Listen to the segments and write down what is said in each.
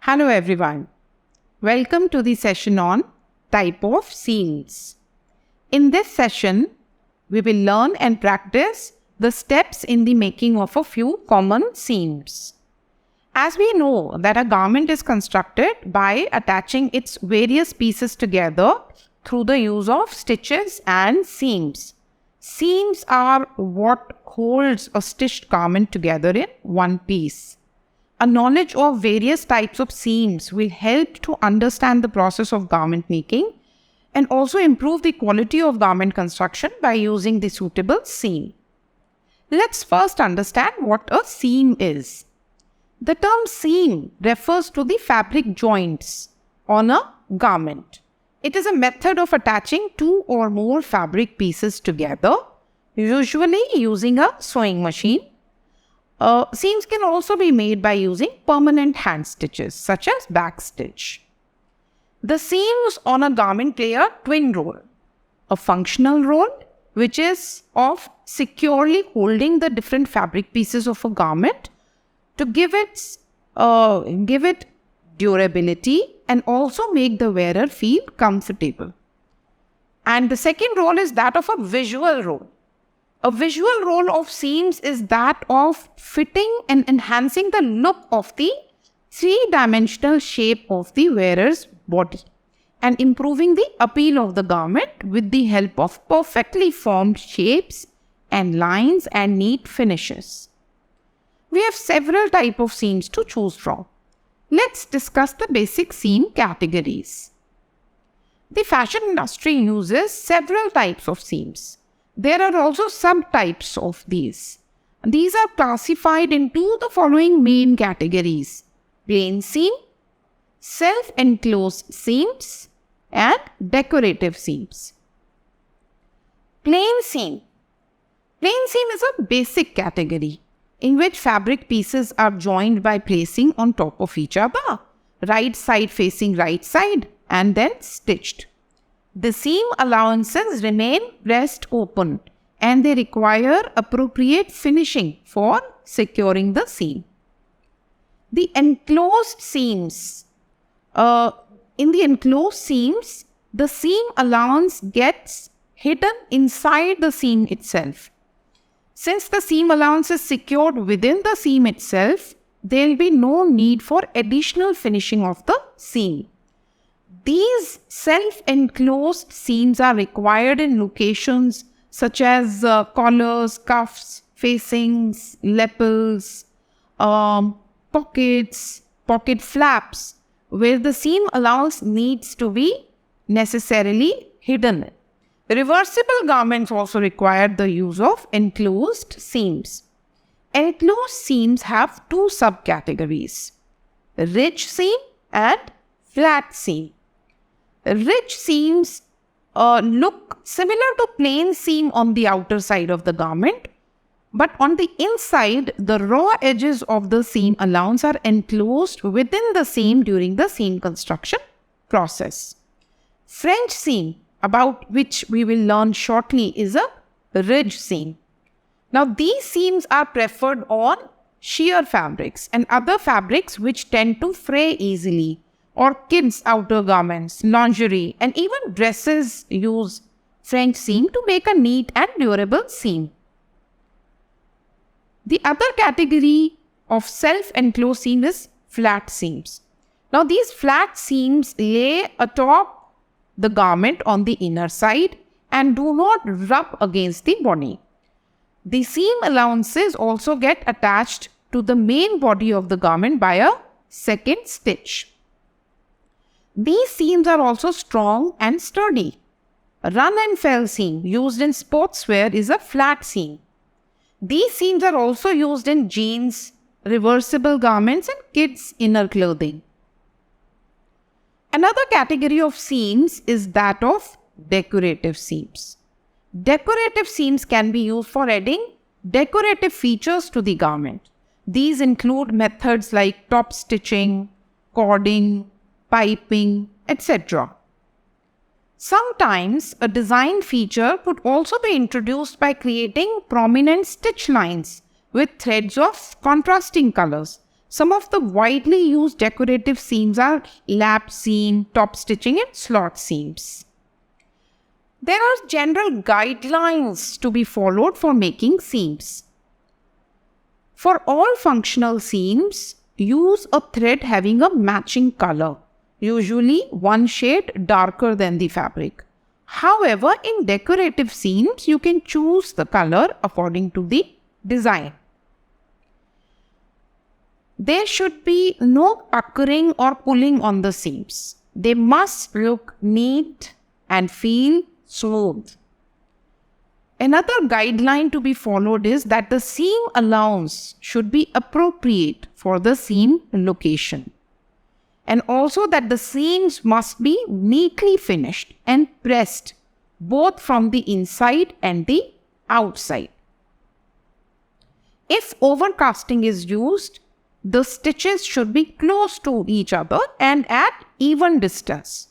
Hello everyone. Welcome to the session on type of seams. In this session, we will learn and practice the steps in the making of a few common seams. As we know that a garment is constructed by attaching its various pieces together through the use of stitches and seams. Seams are what holds a stitched garment together in one piece. A knowledge of various types of seams will help to understand the process of garment making and also improve the quality of garment construction by using the suitable seam. Let's first understand what a seam is. The term seam refers to the fabric joints on a garment. It is a method of attaching two or more fabric pieces together, usually using a sewing machine. Seams can also be made by using permanent hand stitches such as backstitch. The seams on a garment play a twin role. A functional role, which is of securely holding the different fabric pieces of a garment to give it durability and also make the wearer feel comfortable. And the second role is that of a visual role. A visual role of seams is that of fitting and enhancing the look of the three-dimensional shape of the wearer's body and improving the appeal of the garment with the help of perfectly formed shapes and lines and neat finishes. We have several types of seams to choose from. Let's discuss the basic seam categories. The fashion industry uses several types of seams. There are also subtypes of these. These are classified into the following main categories: plain seam, self-enclosed seams, and decorative seams. Plain seam. Plain seam is a basic category in which fabric pieces are joined by placing on top of each other, right side facing right side, and then stitched. The seam allowances remain pressed open and they require appropriate finishing for securing the seam. The enclosed seams. In the enclosed seams, the seam allowance gets hidden inside the seam itself. Since the seam allowance is secured within the seam itself, there will be no need for additional finishing of the seam. These self-enclosed seams are required in locations such as collars, cuffs, facings, lapels, pockets, pocket flaps, where the seam allowance needs to be necessarily hidden. Reversible garments also require the use of enclosed seams. Enclosed seams have two subcategories: ridge seam and flat seam. Ridge seams look similar to plain seam on the outer side of the garment, but on the inside, the raw edges of the seam allowance are enclosed within the seam during the seam construction process. French seam, about which we will learn shortly, is a ridge seam. Now, these seams are preferred on sheer fabrics and other fabrics which tend to fray easily, or kids' outer garments, lingerie, and even dresses use French seam to make a neat and durable seam. The other category of self-enclosed seam is flat seams. Now, these flat seams lay atop the garment on the inner side and do not rub against the body. The seam allowances also get attached to the main body of the garment by a second stitch. These seams are also strong and sturdy. Run and fell seam used in sportswear is a flat seam. These seams are also used in jeans, reversible garments, and kids' inner clothing. Another category of seams is that of decorative seams. Decorative seams can be used for adding decorative features to the garment. These include methods like top stitching, cording, piping, etc. Sometimes a design feature could also be introduced by creating prominent stitch lines with threads of contrasting colors, Some of the widely used decorative seams are lap seam, top stitching and slot seams. There are general guidelines to be followed for making seams. For all functional seams, use a thread having a matching color, usually one shade darker than the fabric. However, in decorative seams, you can choose the color according to the design. There should be no puckering or pulling on the seams. They must look neat and feel smooth. Another guideline to be followed is that the seam allowance should be appropriate for the seam location. And also that the seams must be neatly finished and pressed both from the inside and the outside. If overcasting is used, the stitches should be close to each other and at even distance.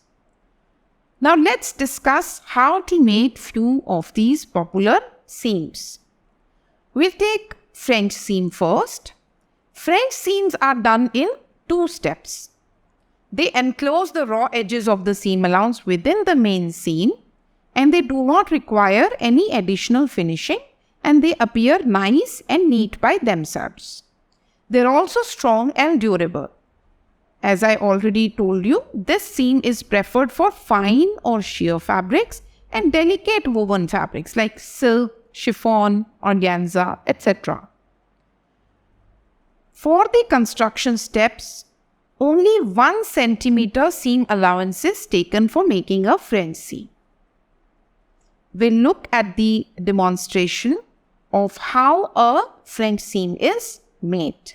Now let's discuss how to make few of these popular seams. We'll take French seam first. French seams are done in 2 steps. They enclose the raw edges of the seam allowance within the main seam and they do not require any additional finishing and they appear nice and neat by themselves. They're also strong and durable. As I already told you, this seam is preferred for fine or sheer fabrics and delicate woven fabrics like silk, chiffon, organza, etc. For the construction steps, only 1 centimeter seam allowance is taken for making a French seam. We'll look at the demonstration of how a French seam is made.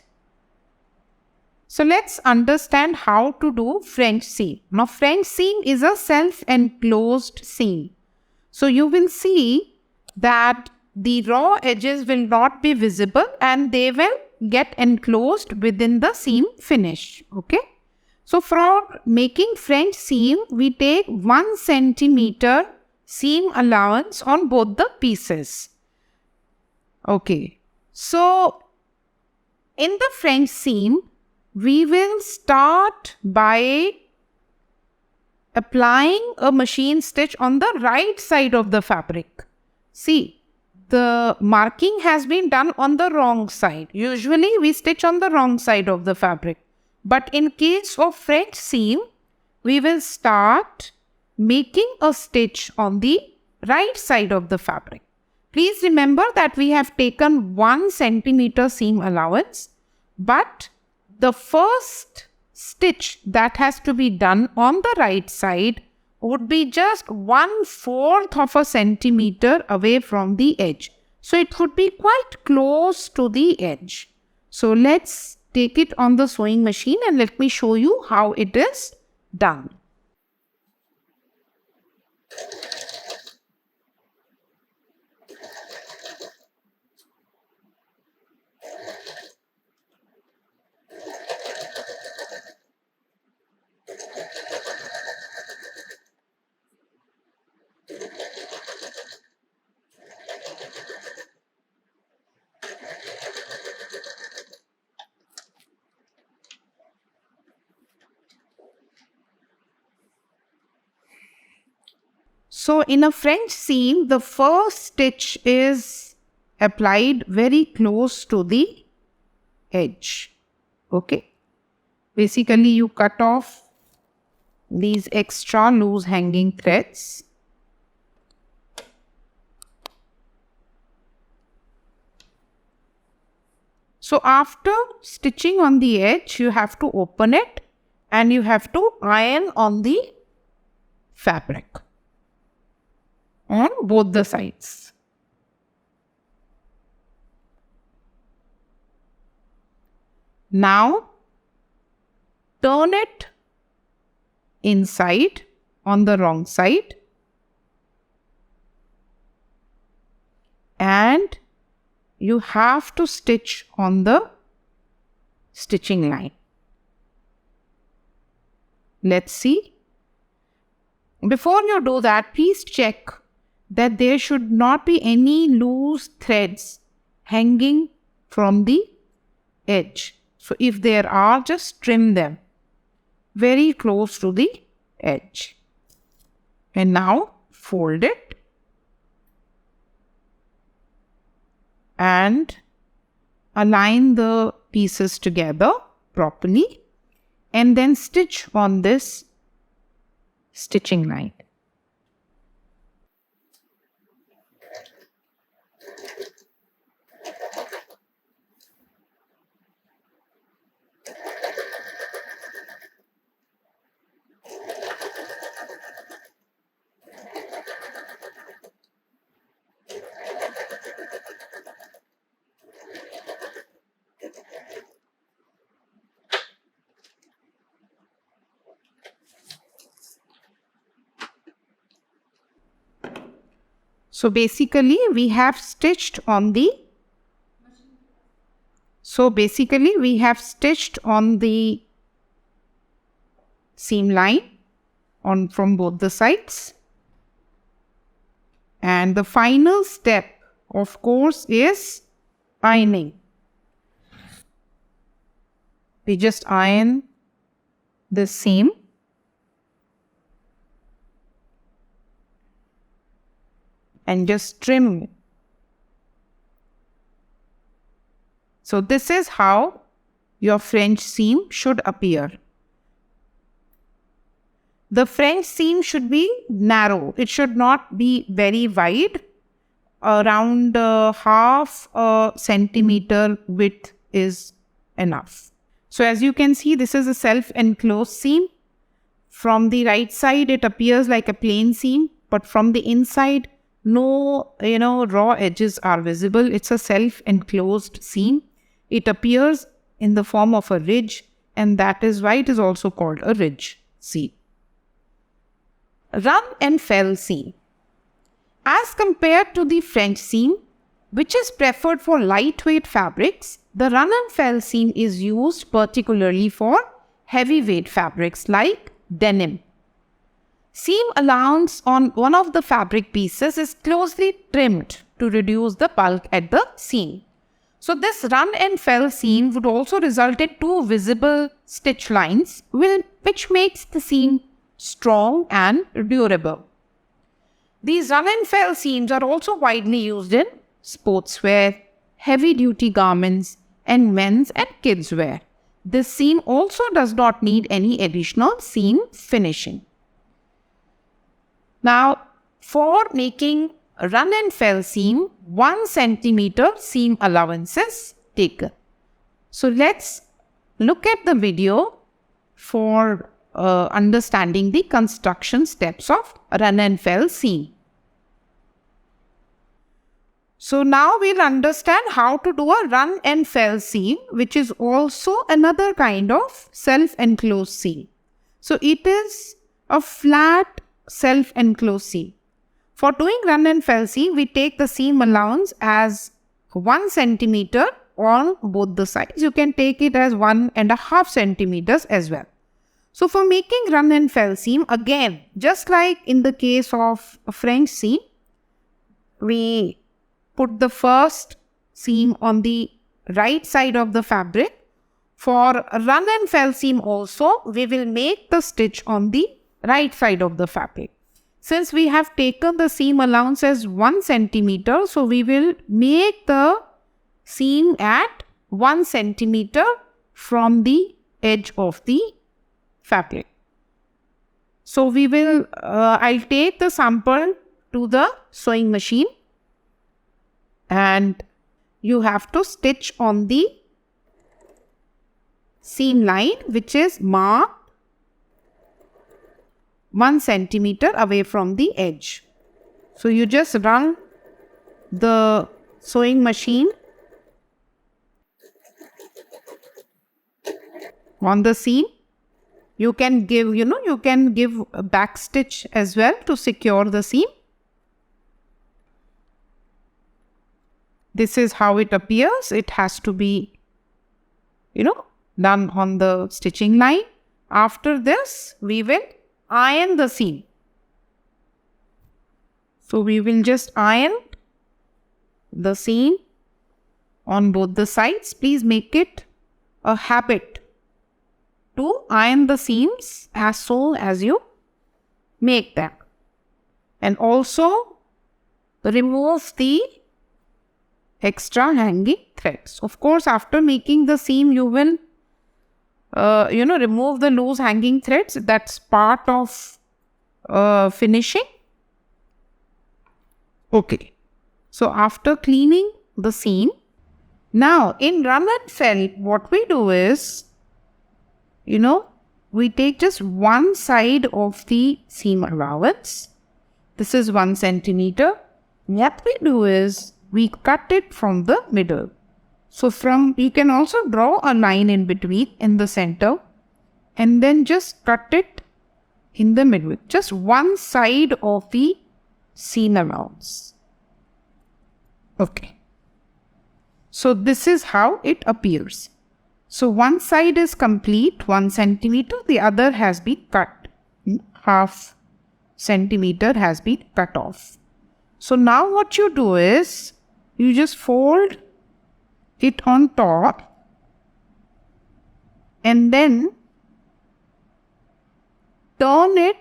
So let's understand how to do French seam. Now French seam is a self-enclosed seam. So you will see that the raw edges will not be visible and they will get enclosed within the seam finish. Okay. So for making French seam, we take 1 centimeter seam allowance on both the pieces. Okay. So in the French seam, we will start by applying a machine stitch on the right side of the fabric. See, the marking has been done on the wrong side. Usually we stitch on the wrong side of the fabric. But in case of French seam, we will start making a stitch on the right side of the fabric. Please remember that we have taken 1 centimeter seam allowance, but the first stitch that has to be done on the right side would be just 1/4 of a centimeter away from the edge. So it would be quite close to the edge. So let's take it on the sewing machine and let me show you how it is done. So in a French seam, the first stitch is applied very close to the edge. Okay. Basically, you cut off these extra loose hanging threads. So after stitching on the edge, you have to open it and you have to iron on the fabric on both the sides. Now turn it inside on the wrong side and you have to stitch on the stitching line. Let's see. Before you do that, please check that there should not be any loose threads hanging from the edge. So if there are, just trim them very close to the edge. And now fold it and align the pieces together properly and then stitch on this stitching line. So basically we have stitched on the seam line from both the sides. And the final step, of course, is ironing. We just iron the seam. And just trim it. So this is how your French seam should appear. The French seam should be narrow. It should not be very wide. Around half a centimeter width is enough. So as you can see, this is a self-enclosed seam. From the right side, it appears like a plain seam, but from the inside, no, raw edges are visible. It's a self-enclosed seam. It appears in the form of a ridge, and that is why it is also called a ridge seam. Run and fell seam. As compared to the French seam, which is preferred for lightweight fabrics, the run and fell seam is used particularly for heavyweight fabrics like denim. Seam allowance on one of the fabric pieces is closely trimmed to reduce the bulk at the seam. So this run and fell seam would also result in two visible stitch lines, which makes the seam strong and durable. These run and fell seams are also widely used in sportswear, heavy-duty garments, and men's and kids' wear. This seam also does not need any additional seam finishing. Now, for making a run and fell seam, 1 centimeter seam allowance is taken. So let's look at the video for understanding the construction steps of run and fell seam. So now we'll understand how to do a run and fell seam, which is also another kind of self-enclosed seam. So it is a flat self-enclosed seam. For doing run and fell seam, we take the seam allowance as 1 centimeter on both the sides. You can take it as 1.5 centimeters as well. So for making run and fell seam, again, just like in the case of a French seam, we put the first seam on the right side of the fabric. For run and fell seam also, we will make the stitch on the right side of the fabric. Since we have taken the seam allowance as 1 centimeter, so we will make the seam at 1 centimeter from the edge of the fabric. So we will, I'll take the sample to the sewing machine, and you have to stitch on the seam line, which is marked 1 centimeter away from the edge. So you just run the sewing machine on the seam. You can give, a back stitch as well to secure the seam. This is how it appears. It has to be, done on the stitching line. After this, we will iron the seam. So we will just iron the seam on both the sides. Please make it a habit to iron the seams as soon as you make them. And also remove the extra hanging threads. Of course, after making the seam, you will remove the loose hanging threads. That's part of finishing. Okay. So after cleaning the seam, now in run and fell, what we do is, we take just one side of the seam allowance. This is 1 centimeter. What we do is, we cut it from the middle. So you can also draw a line in between, in the center, and then just cut it in the middle. Just one side of the seam allowance. Okay. So this is how it appears. So one side is complete, 1 centimeter, the other has been cut. Half centimeter has been cut off. So now what you do is, you just fold it on top and then turn it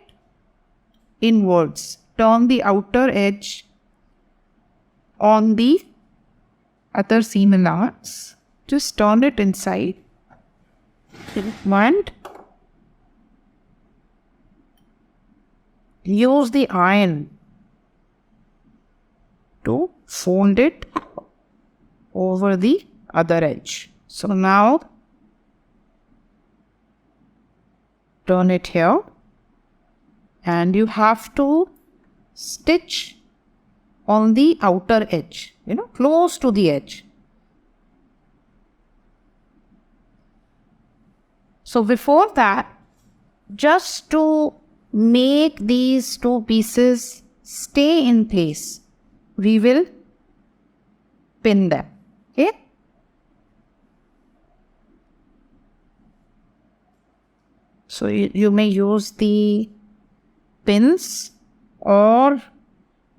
inwards. Turn the outer edge on the other seam allowance. Just turn it inside. And use the iron to fold it over the other edge. So now turn it here and you have to stitch on the outer edge, close to the edge. So before that, just to make these two pieces stay in place, we will pin them. Okay? So you may use the pins or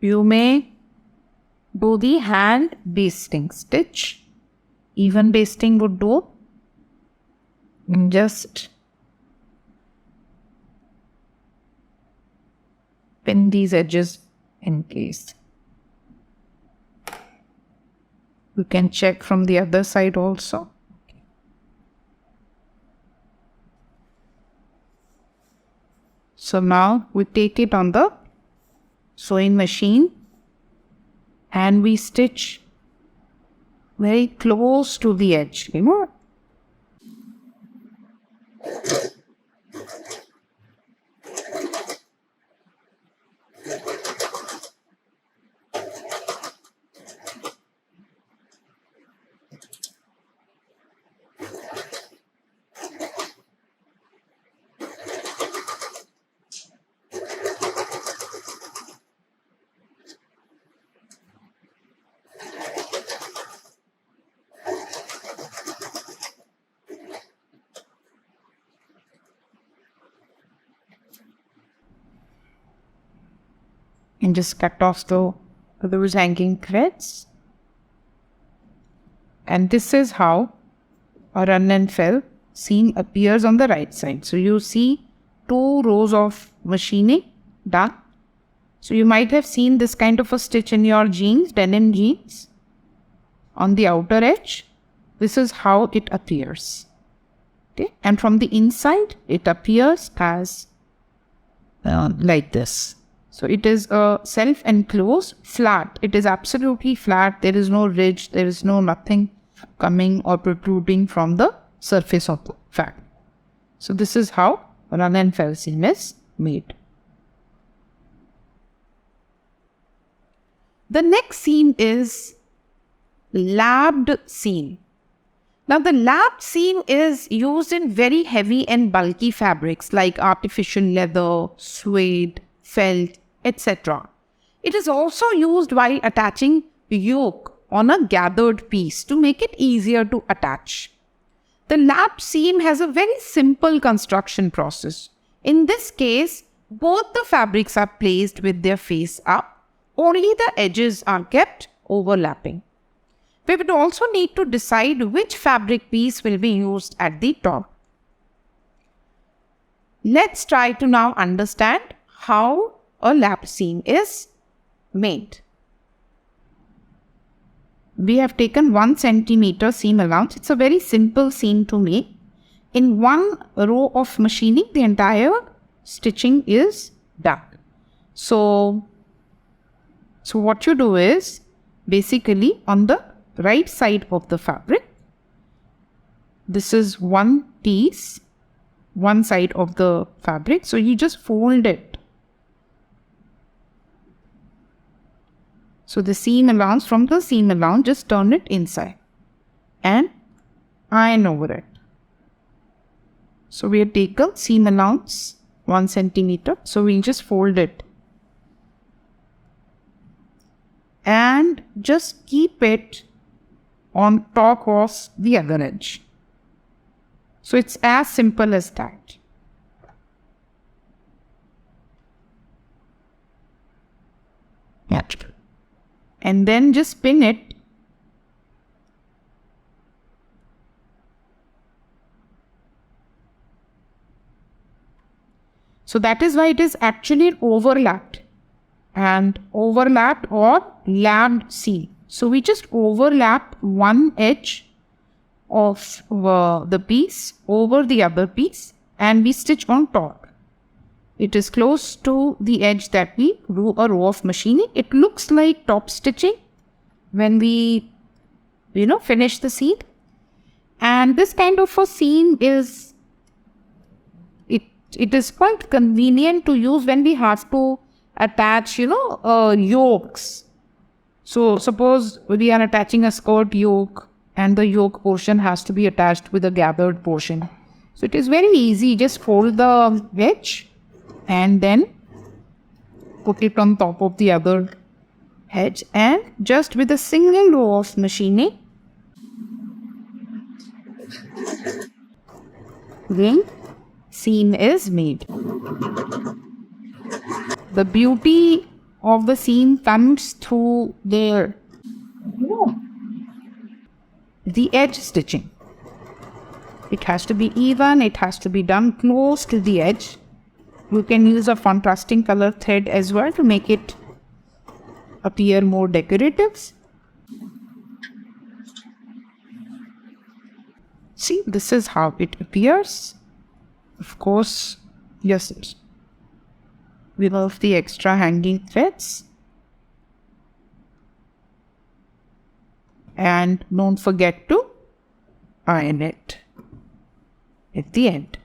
you may do the hand basting stitch. Even basting would do. And just pin these edges in place. You can check from the other side also. So now we take it on the sewing machine and we stitch very close to the edge, and just cut off those hanging threads. And this is how a run and fell seam appears on the right side. So you see 2 rows of machining done. So you might have seen this kind of a stitch in your jeans, denim jeans, on the outer edge. This is how it appears. Okay, and from the inside it appears as like this. So it is a self-enclosed flat. It is absolutely flat. There is no ridge. There is no nothing coming or protruding from the surface of the fabric. So this is how run and fell seam is made. The next seam is lapped seam. Now the lapped seam is used in very heavy and bulky fabrics like artificial leather, suede, felt, etc. It is also used while attaching yoke on a gathered piece to make it easier to attach. The lapped seam has a very simple construction process. In this case, both the fabrics are placed with their face up, only the edges are kept overlapping. We would also need to decide which fabric piece will be used at the top. Let's try to now understand how a lap seam is made. We have taken 1 centimeter seam allowance. It's a very simple seam to make. In one row of machining, the entire stitching is done. So what you do is, basically on the right side of the fabric, this is one piece, one side of the fabric. So you just fold it. So the seam allowance, from the seam allowance, just turn it inside and iron over it. So we have taken seam allowance 1 centimeter. So we'll just fold it and just keep it on top of the other edge. So it's as simple as that. Yeah. And then just pin it. So that is why it is actually overlapped, and overlapped or lapped seam. So we just overlap one edge of the piece over the other piece and we stitch on top. It is close to the edge that we do a row of machining. It looks like top stitching when we, finish the seam. And this kind of a seam is, it is quite convenient to use when we have to attach, yokes. So suppose we are attaching a skirt yoke and the yoke portion has to be attached with a gathered portion. So it is very easy. Just fold the edge and then put it on top of the other edge, and just with a single row of machining, the seam is made. The beauty of the seam comes through the edge stitching. It has to be even, it has to be done close to the edge. You can use a contrasting color thread as well to make it appear more decorative. See, this is how it appears. Of course, yes, remove the extra hanging threads. And don't forget to iron it at the end.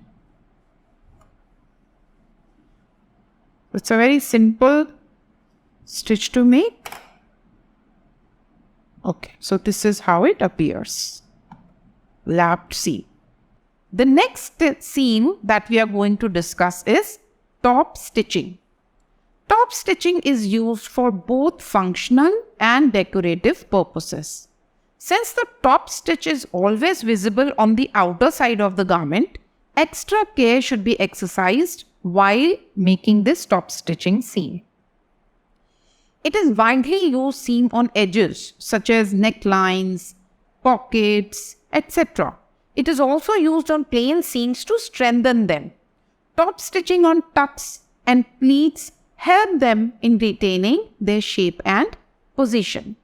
It's a very simple stitch to make. Okay, so this is how it appears. Lapped seam. The next seam that we are going to discuss is top stitching. Top stitching is used for both functional and decorative purposes. Since the top stitch is always visible on the outer side of the garment, extra care should be exercised while making this top stitching seam. It is widely used seam on edges such as necklines, pockets, etc. It is also used on plain seams to strengthen them. Top stitching on tucks and pleats help them in retaining their shape and position.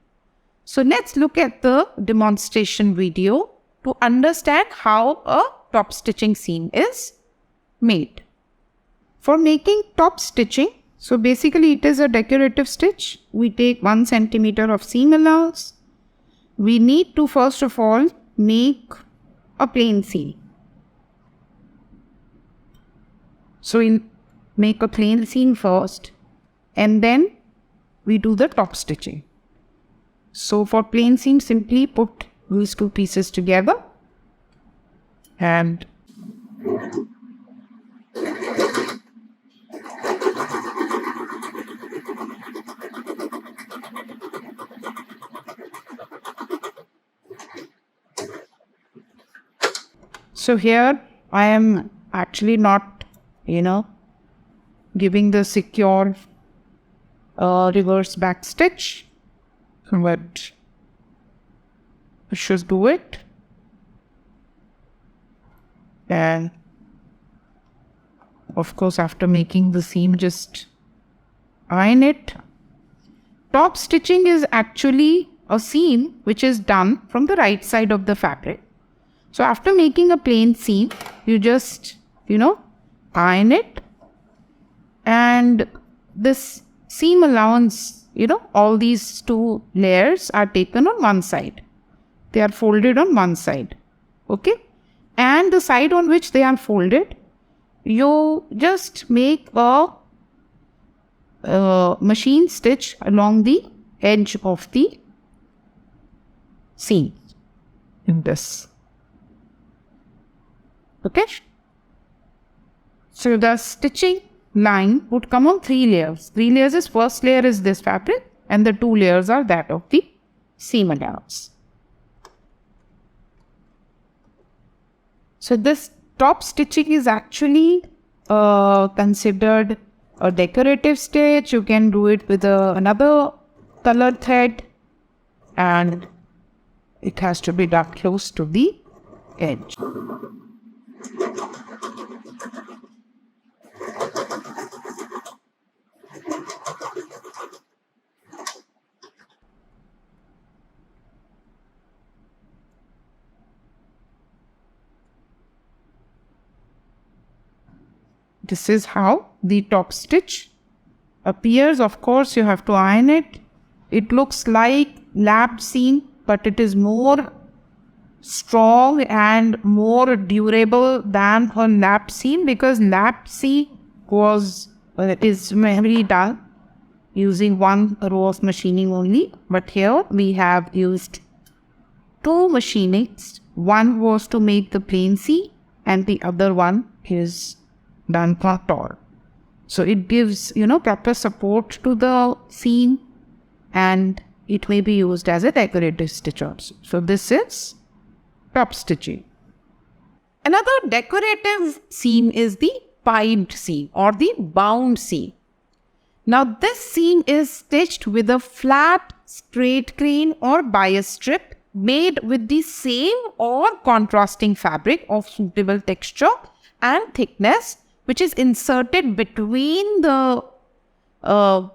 So let's look at the demonstration video to understand how a top stitching seam is made. For making top stitching, so basically it is a decorative stitch. We take 1 centimeter of seam allowance. We need to first of all make a plain seam. So we make a plain seam first and then we do the top stitching. So for plain seam, simply put these two pieces together and so here I am actually not, giving the secure reverse back stitch, but should do it. And of course, after making the seam, just iron it. Top stitching is actually a seam which is done from the right side of the fabric. So after making a plain seam, you just, iron it. And this seam allowance, all these two layers are taken on one side. They are folded on one side. Okay? And the side on which they are folded, you just make a machine stitch along the edge of the seam in this. Okay? So the stitching line would come on 3 layers. 3 layers is, first layer is this fabric and the 2 layers are that of the seam allowance. So this top stitching is actually considered a decorative stitch. You can do it with another colored thread, and it has to be done close to the edge. This is how the top stitch appears. Of course, you have to iron it. It looks like lapped seam, but it is more strong and more durable than a lapped seam, because lapped seam is very dull, using one row of machining only. But here we have used 2 machinings. One was to make the plain seam and the other one is done for tall. So it gives, proper support to the seam, and it may be used as a decorative stitch also. So this is top stitching. Another decorative seam is the piped seam or the bound seam. Now this seam is stitched with a flat straight crane or bias strip made with the same or contrasting fabric of suitable texture and thickness, which is inserted between the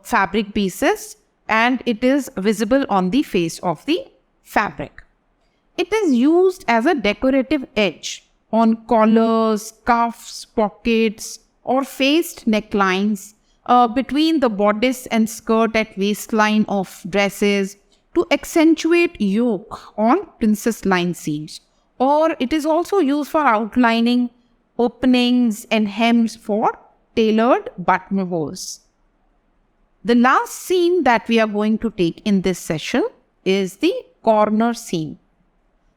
fabric pieces, and it is visible on the face of the fabric. It is used as a decorative edge on collars, cuffs, pockets, or faced necklines, between the bodice and skirt at waistline of dresses, to accentuate yoke on princess line seams. Or it is also used for outlining openings and hems for tailored buttonholes. The last seam that we are going to take in this session is the corner seam.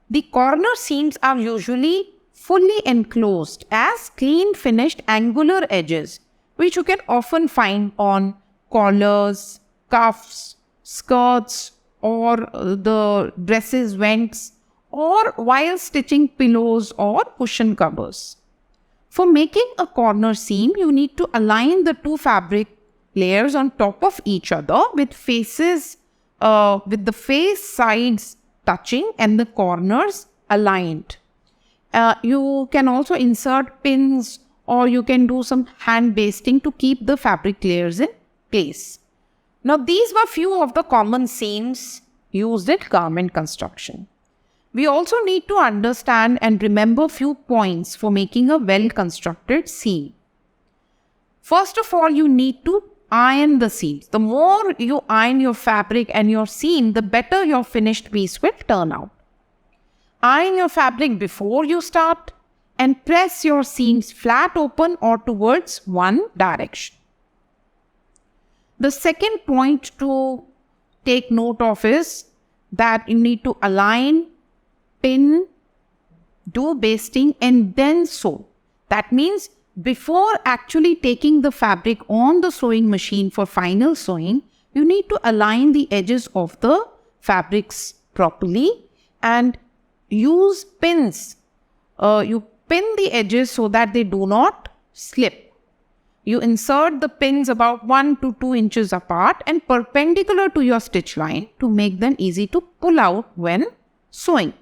The corner seams are usually fully enclosed as clean finished angular edges, which you can often find on collars, cuffs, skirts, or the dresses vents, or while stitching pillows or cushion covers. For making a corner seam, you need to align the 2 fabric layers on top of each other with the face sides touching and the corners aligned. You can also insert pins, or you can do some hand basting to keep the fabric layers in place. Now these were few of the common seams used in garment construction. We also need to understand and remember few points for making a well-constructed seam. First of all, you need to iron the seams. The more you iron your fabric and your seam, the better your finished piece will turn out. Iron your fabric before you start and press your seams flat open or towards one direction. The second point to take note of is that you need to align, pin, do basting, and then sew. That means before actually taking the fabric on the sewing machine for final sewing, you need to align the edges of the fabrics properly and use pins. You pin the edges so that they do not slip. You insert the pins about 1 to 2 inches apart and perpendicular to your stitch line to make them easy to pull out when sewing.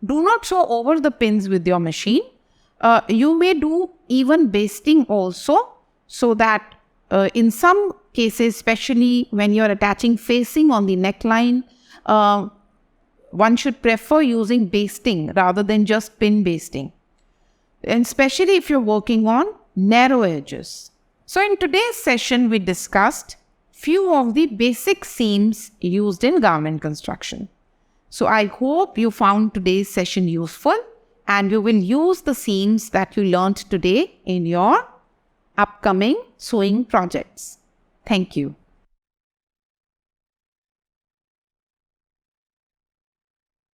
Do not sew over the pins with your machine. You may do even basting also, so that in some cases, especially when you're attaching facing on the neckline, one should prefer using basting rather than just pin basting. And especially if you're working on narrow edges. So in today's session, we discussed few of the basic seams used in garment construction. So I hope you found today's session useful and you will use the seams that you learned today in your upcoming sewing projects. Thank you.